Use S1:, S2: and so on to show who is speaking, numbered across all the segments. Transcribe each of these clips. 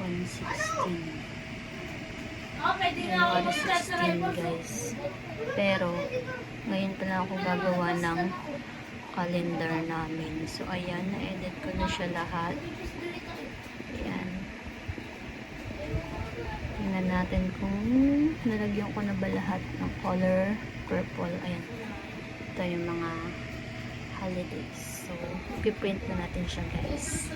S1: 116. Ayan, 116 guys. Pero, ngayon pala ako gagawa ng calendar namin. So, ayan, na-edit ko na siya lahat. Ayan. Tingnan natin kung nalagyan ko na ba lahat ng color purple. Ayan. Ito yung mga holidays. So, ipiprint na natin siya guys.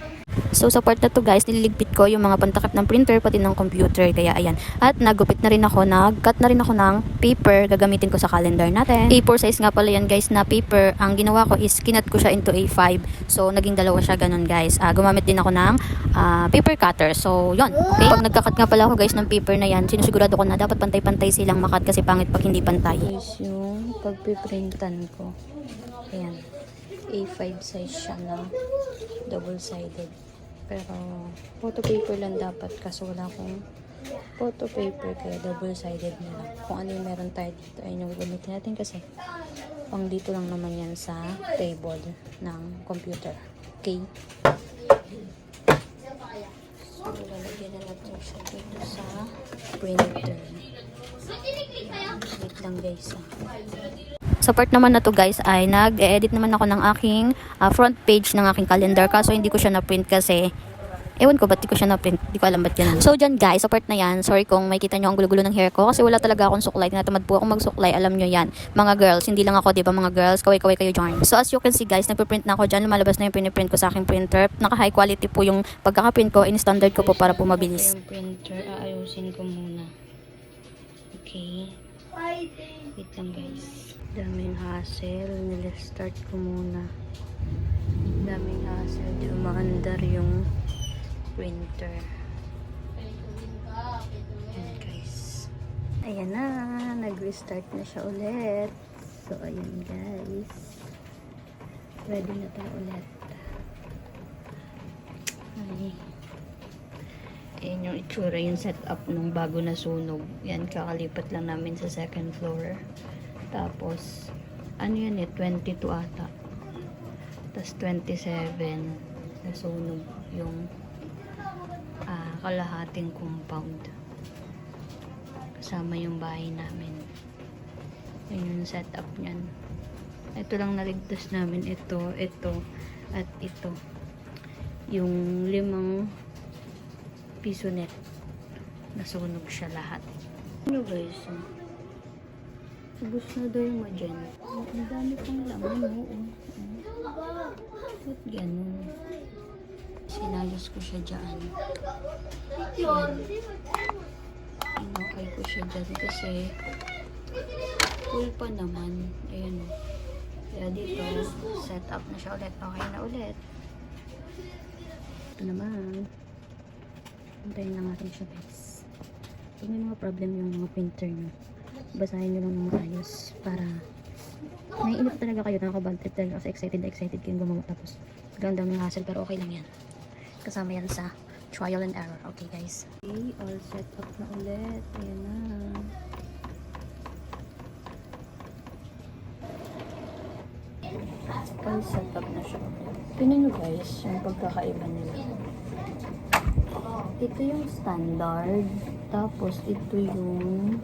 S1: So, sa part na to guys, nililigpit ko yung mga pantakip ng printer pati ng computer. Kaya ayan. At nagupit na rin ako, nag-cut na rin ako ng paper gagamitin ko sa calendar natin. A4 size nga pala yan guys na paper. Ang ginawa ko is kinat ko siya into A5. So, naging dalawa siya ganun guys. Gumamit din ako ng paper cutter. So, yun. Okay. Pag nagka-cut nga pala ako guys ng paper na yan, sinusigurado ko na dapat pantay-pantay silang makat kasi pangit pag hindi pantay. Guys, yung pagpiprintan ko. Ayan. A5 size siya na double-sided. Pero, photo paper lang dapat kasi wala akong photo paper kaya double-sided na lang. Kung ano yung meron tayo dito ay yung gagamitin natin kasi pang dito lang naman yan sa table ng computer. Okay? So, lalagyan na natin siya dito sa printer. Wait lang guys. Sa part naman na to guys ay nag-edit naman ako ng aking front page ng aking calendar kaso hindi ko siya na-print kasi ewan ko ba't di ko siya na-print, di ko alam ba't yan. So dyan guys, sa part na yan, sorry kung may kita nyo ang gulo-gulo ng hair ko kasi wala talaga akong suklay, tinatamad po akong magsuklay, alam nyo yan. Mga girls, hindi lang ako, di ba mga girls, kaway-kaway kayo dyan. So as you can see guys, nagpe-print na ako dyan, lumalabas na yung piniprint ko sa aking printer. Naka high quality po yung pagkaka-print ko, in-standard ko po para po mabilis. Yung printer, aayusin ko muna. Okay. Wait lang guys. Daming hassle. Nila-start ko muna. Daming hassle. Di umaandar yung printer. Ayan guys. Ayan na. Nag-restart na siya ulit. So ayan guys. Ready na tayo ulit. Ay. Ayan yung itsura, yung setup nung bago na sunog. Yan, kakalipat lang namin sa second floor. Tapos, ano yan 22 ata. Tapos 27, nasunog yung kalahating compound. Kasama yung bahay namin. Yan yung setup nyan. Ito lang naligtas namin. Ito, at ito. Yung 5 piso net. Nasunog siya lahat. Ano guys? Ubus na daw yung magenta. Ang dami pang laman, oo. Ba't ganun? Sinayos ko siya dyan. Yan. Inokay ko siya dyan kasi full pa naman. Ayan. Kaya dito, set up na siya ulit. Okay na ulit. Ito naman. Antayin lang natin siya guys. Kung may mga problem yung mga printer nyo, basahin nyo lang ng maayos para naiinip talaga kayo, nakaka-bad trip talaga kasi excited kayong gumawa tapos ganda ng hassle pero okay lang yan. Kasama yan sa trial and error. Okay guys. Okay, all set up na ulit. Ayan na. All set up na siya. Tingnan nyo guys, yung pagkakaiba nila. Ito yung standard. Tapos, ito yung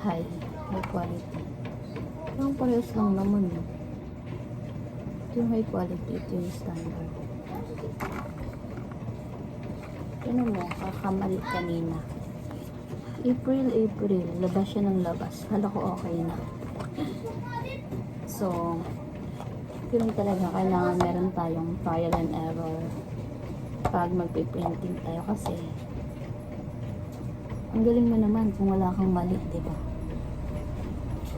S1: high quality. Parang parehas lang naman. Ito yung high quality. Ito yung standard. Tignan mo, kakamali kanina. April. Labas siya ng labas. Hala ko okay na. So, yun talaga. Kailangan meron tayong trial and error pag magpiprinting tayo kasi ang galing mo naman kung wala kang mali, diba?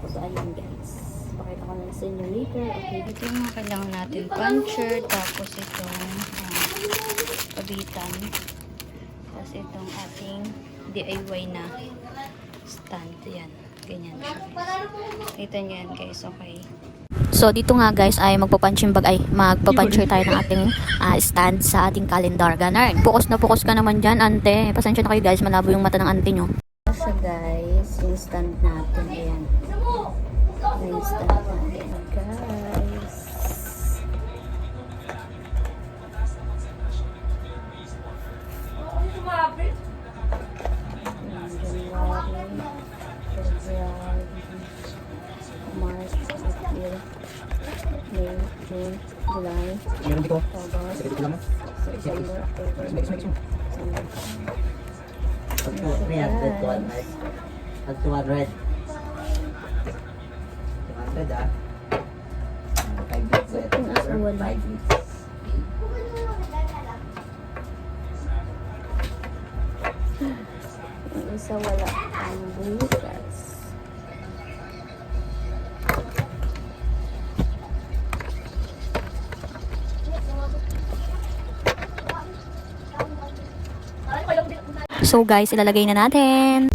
S1: So, ayun guys. Pakita ko lang sa inyo later. Okay, ito yung mga kailangan natin. Puncher, tapos itong pabitan. Tapos itong ating DIY na stand. Yan. Ganyan siya guys. Kita nyo yan guys. Okay. So, dito nga guys ay magpapunching magpapuncher tayo ng ating stand sa ating calendar. Ganun. Focus na focus ka naman dyan, ante. Pasensya na kayo guys, malabo yung mata ng ante nyo. So guys, yung stand natin. Ayan. Yung stand natin guys.
S2: Pila mo?
S1: December, October,
S2: Mix.
S1: December.
S3: Pag 300, 200. Pag 200. 200 ah. 5 weeks ulit.
S1: Kung asa wala.
S3: 5 weeks.
S1: Yung isa wala ang bukas. So guys, ilalagay na natin.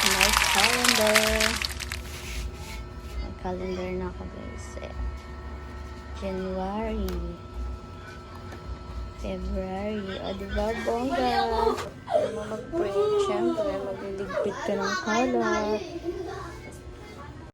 S1: Nice calendar. May calendar na ako guys. January. February. O diba, bongga? Kaya mo mag-print, syempre, magliligpit ka ng color.